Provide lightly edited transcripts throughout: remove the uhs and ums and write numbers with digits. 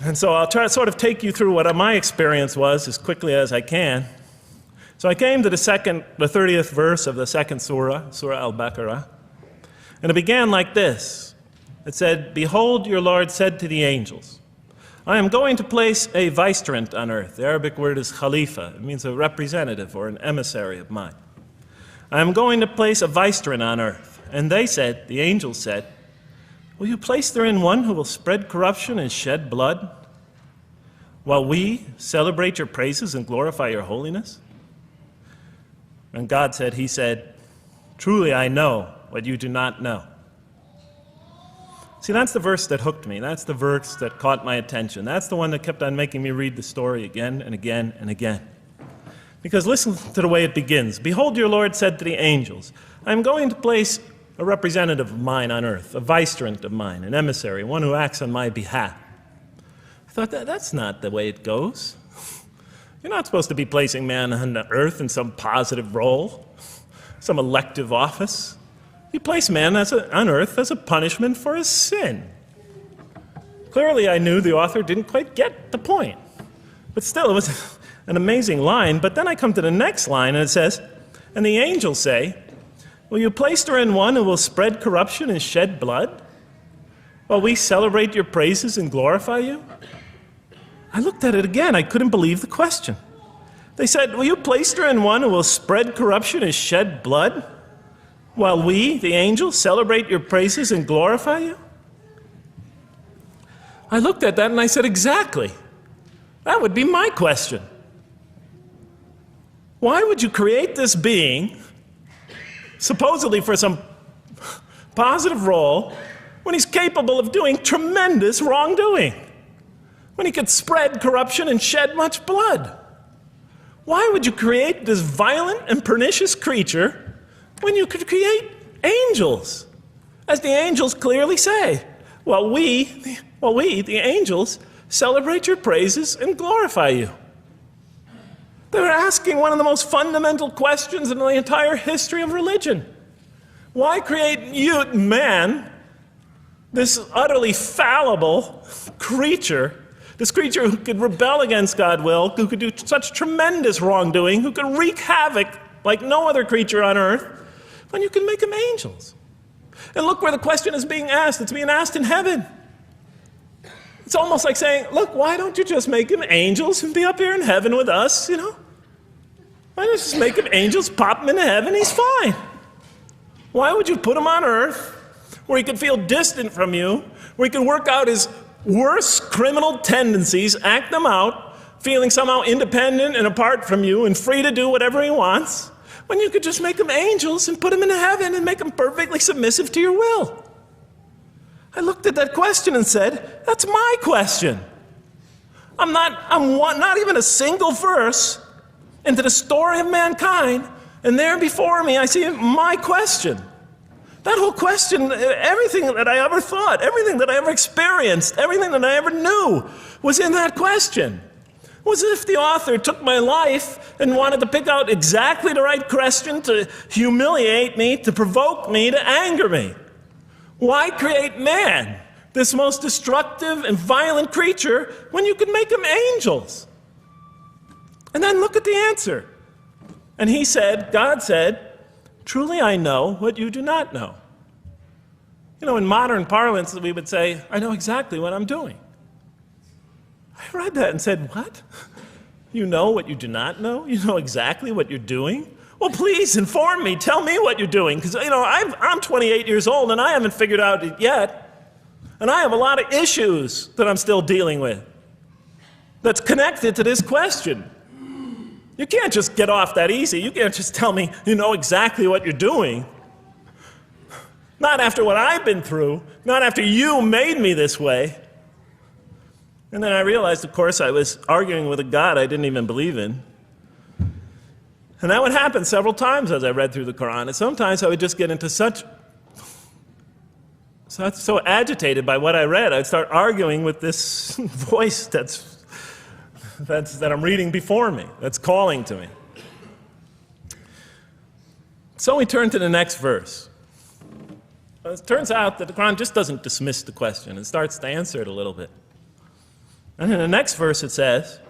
And so I'll try to sort of take you through what my experience was as quickly as I can. So I came to the 30th verse of the second surah, Surah Al-Baqarah, and it began like this. It said, "Behold, your Lord said to the angels, I am going to place a vicegerent on earth." The Arabic word is khalifa. It means a representative or an emissary of mine. "I am going to place a vicegerent on earth." And they said, the angels said, "Will you place therein one who will spread corruption and shed blood, while we celebrate your praises and glorify your holiness?" And God said, He said, "Truly I know what you do not know." See, that's the verse that hooked me. That's the verse that caught my attention. That's the one that kept on making me read the story again and again and again. Because listen to the way it begins. "Behold, your Lord said to the angels, I am going to place a representative of mine on earth, a vicegerent of mine, an emissary, one who acts on my behalf." I thought, that's not the way it goes. You're not supposed to be placing man on the earth in some positive role, some elective office. You place man on earth as a punishment for his sin. Clearly, I knew the author didn't quite get the point. But still, it was an amazing line. But then I come to the next line, and it says, "And the angels say, will you place therein one who will spread corruption and shed blood, while we celebrate your praises and glorify you?" I looked at it again. I couldn't believe the question. They said, "Will you place therein one who will spread corruption and shed blood, while we, the angels, celebrate your praises and glorify you?" I looked at that and I said, exactly. That would be my question. Why would you create this being, supposedly for some positive role, when he's capable of doing tremendous wrongdoing? When he could spread corruption and shed much blood? Why would you create this violent and pernicious creature when you could create angels? As the angels clearly say, while we, the angels, celebrate your praises and glorify you. They're asking one of the most fundamental questions in the entire history of religion. Why create you, man, this utterly fallible creature, this creature who could rebel against God's will, who could do such tremendous wrongdoing, who could wreak havoc like no other creature on earth, when you can make them angels? And look where the question is being asked. It's being asked in heaven. It's almost like saying, look, why don't you just make them angels and be up here in heaven with us, you know? Why don't you just make them angels, pop them into heaven, he's fine. Why would you put him on earth where he could feel distant from you, where he can work out his worst criminal tendencies, act them out, feeling somehow independent and apart from you and free to do whatever he wants, when you could just make them angels and put them into heaven and make them perfectly submissive to your will? I looked at that question and said, that's my question. I'm not even a single verse into the story of mankind, and there before me I see my question. That whole question, everything that I ever thought, everything that I ever experienced, everything that I ever knew was in that question. It was as if the author took my life and wanted to pick out exactly the right question to humiliate me, to provoke me, to anger me. Why create man, this most destructive and violent creature, when you could make him angels? And then look at the answer. And he said, God said, truly I know what you do not know. You know, in modern parlance, we would say, I know exactly what I'm doing. I read that and said, what? You know what you do not know? You know exactly what you're doing? Well, please inform me. Tell me what you're doing. Because, you know, I'm 28 years old and I haven't figured out it yet. And I have a lot of issues that I'm still dealing with that's connected to this question. You can't just get off that easy. You can't just tell me you know exactly what you're doing. Not after what I've been through. Not after you made me this way. And then I realized, of course, I was arguing with a God I didn't even believe in. And that would happen several times as I read through the Quran. And sometimes I would just get into so agitated by what I read, I'd start arguing with this voice that I'm reading before me, that's calling to me. So we turn to the next verse. It turns out that the Quran just doesn't dismiss the question. It starts to answer it a little bit. And in the next verse it says,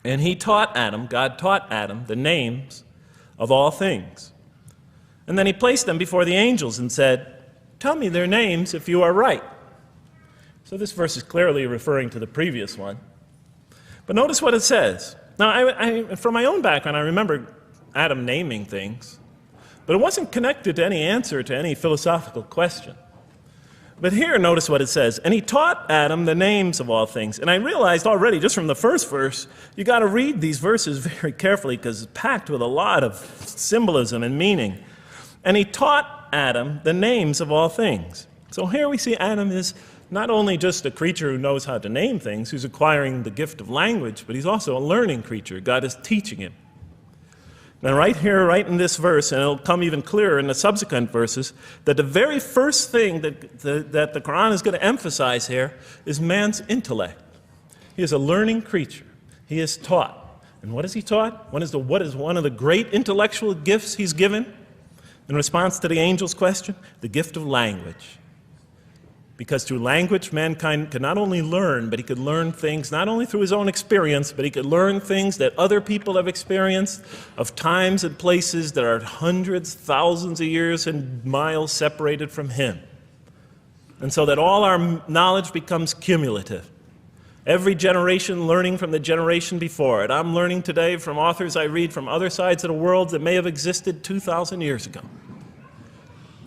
and he taught Adam, God taught Adam, the names of all things. And then he placed them before the angels and said, tell me their names if you are right. So this verse is clearly referring to the previous one. But notice what it says. Now, from my own background, I remember Adam naming things, but it wasn't connected to any answer to any philosophical question. But here, notice what it says. And he taught Adam the names of all things. And I realized already, just from the first verse, you got to read these verses very carefully because it's packed with a lot of symbolism and meaning. And he taught Adam the names of all things. So here we see Adam is not only just a creature who knows how to name things, who's acquiring the gift of language, but he's also a learning creature. God is teaching him. Now right here, right in this verse, and it'll come even clearer in the subsequent verses, that the very first thing that the Quran is going to emphasize here is man's intellect. He is a learning creature. He is taught. And what is he taught? What is one of the great intellectual gifts he's given? In response to the angel's question, the gift of language. Because through language, mankind can not only learn, but he could learn things not only through his own experience, but he could learn things that other people have experienced of times and places that are hundreds, thousands of years and miles separated from him. And so that all our knowledge becomes cumulative. Every generation learning from the generation before it. I'm learning today from authors I read from other sides of the world that may have existed 2,000 years ago.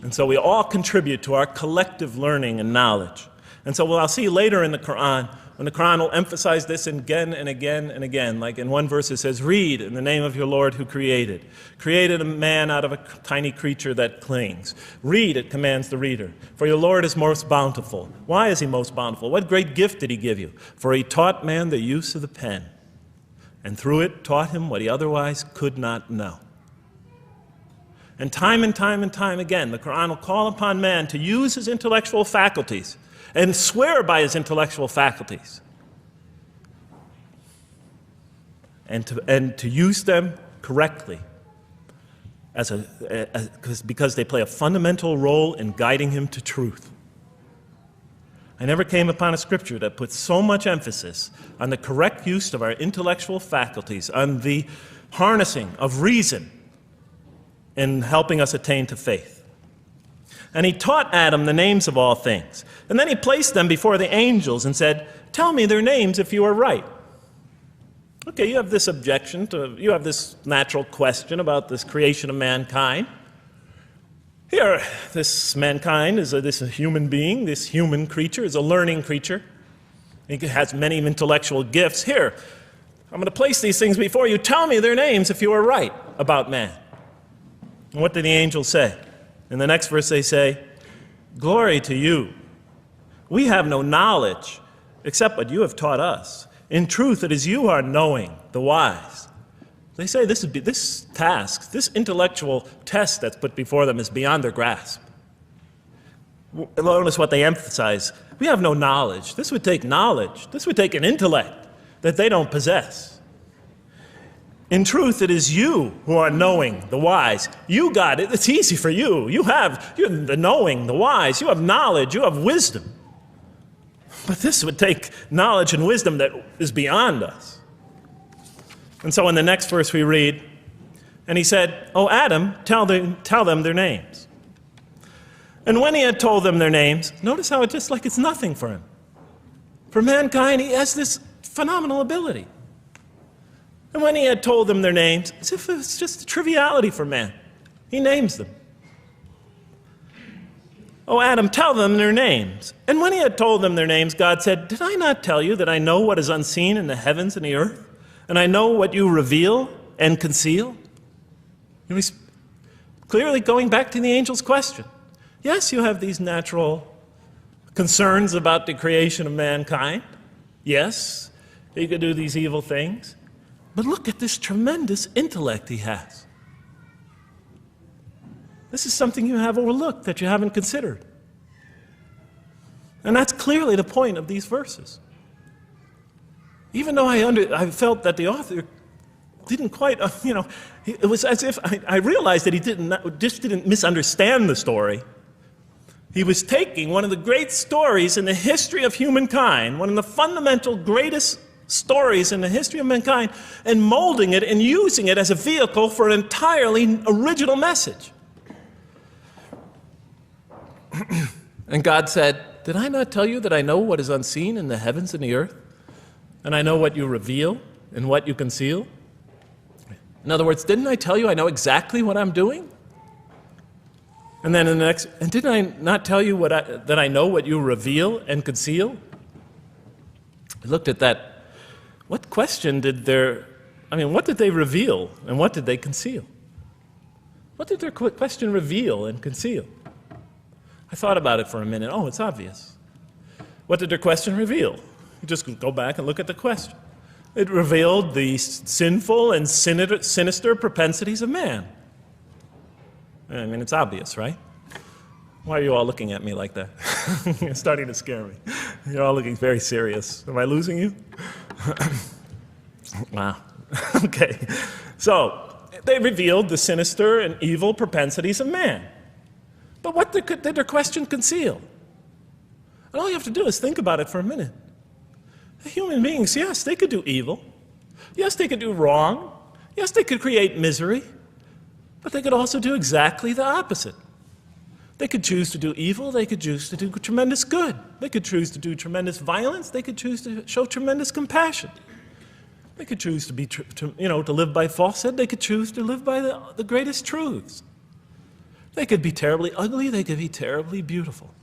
And so we all contribute to our collective learning and knowledge. And so what I'll see later in the Quran, when the Quran will emphasize this again and again and again. Like in one verse it says, read in the name of your Lord who created. Created a man out of a tiny creature that clings. Read, it commands the reader. For your Lord is most bountiful. Why is he most bountiful? What great gift did he give you? For he taught man the use of the pen. And through it taught him what he otherwise could not know. And time again, the Quran will call upon man to use his intellectual faculties and swear by his intellectual faculties. And to use them correctly because they play a fundamental role in guiding him to truth. I never came upon a scripture that puts so much emphasis on the correct use of our intellectual faculties, on the harnessing of reason, in helping us attain to faith. And he taught Adam the names of all things. And then he placed them before the angels and said, tell me their names if you are right. Okay, you have this you have this natural question about this creation of mankind. Here, this mankind is this human being, this human creature is a learning creature. He has many intellectual gifts. Here, I'm going to place these things before you. Tell me their names if you are right about man. And what did the angels say? In the next verse they say, glory to you. We have no knowledge except what you have taught us. In truth, it is you who are knowing, the wise. They say this task, this intellectual test that's put before them is beyond their grasp. Notice what they emphasize. We have no knowledge. This would take knowledge. This would take an intellect that they don't possess. In truth, it is you who are knowing, the wise. You got it. It's easy for you. You're the knowing, the wise. You have knowledge. You have wisdom. But this would take knowledge and wisdom that is beyond us. And so in the next verse we read, and he said, "O Adam, tell them their names." And when he had told them their names, notice how it's just like it's nothing for him. For mankind, he has this phenomenal ability. And when he had told them their names, as if it's just a triviality for man, he names them. "O Adam, tell them their names." And when he had told them their names, God said, "Did I not tell you that I know what is unseen in the heavens and the earth? And I know what you reveal and conceal?" And he's clearly going back to the angel's question. Yes, you have these natural concerns about the creation of mankind. Yes, he could do these evil things. But look at this tremendous intellect he has. This is something you have overlooked, that you haven't considered. And that's clearly the point of these verses. Even though I felt that the author didn't quite, it was as if I realized that he just didn't misunderstand the story. He was taking one of the great stories in the history of humankind, one of the fundamental greatest stories in the history of mankind, and molding it and using it as a vehicle for an entirely original message. And God said, did I not tell you that I know what is unseen in the heavens and the earth? And I know what you reveal and what you conceal? In other words, didn't I tell you I know exactly what I'm doing? And then in the next, and didn't I not tell you that I know what you reveal and conceal? I looked at that. What question did what did they reveal and what did they conceal? What did their question reveal and conceal? I thought about it for a minute. Oh, it's obvious. What did their question reveal? You just go back and look at the question. It revealed the sinful and sinister propensities of man. I mean, it's obvious, right? Why are you all looking at me like that? You're starting to scare me. You're all looking very serious. Am I losing you? Wow. Okay. So, they revealed the sinister and evil propensities of man. But what did their question conceal? And all you have to do is think about it for a minute. Human beings, yes, they could do evil. Yes, they could do wrong. Yes, they could create misery. But they could also do exactly the opposite. They could choose to do evil. They could choose to do tremendous good. They could choose to do tremendous violence. They could choose to show tremendous compassion. They could choose to be, to live by falsehood. They could choose to live by the greatest truths. They could be terribly ugly. They could be terribly beautiful.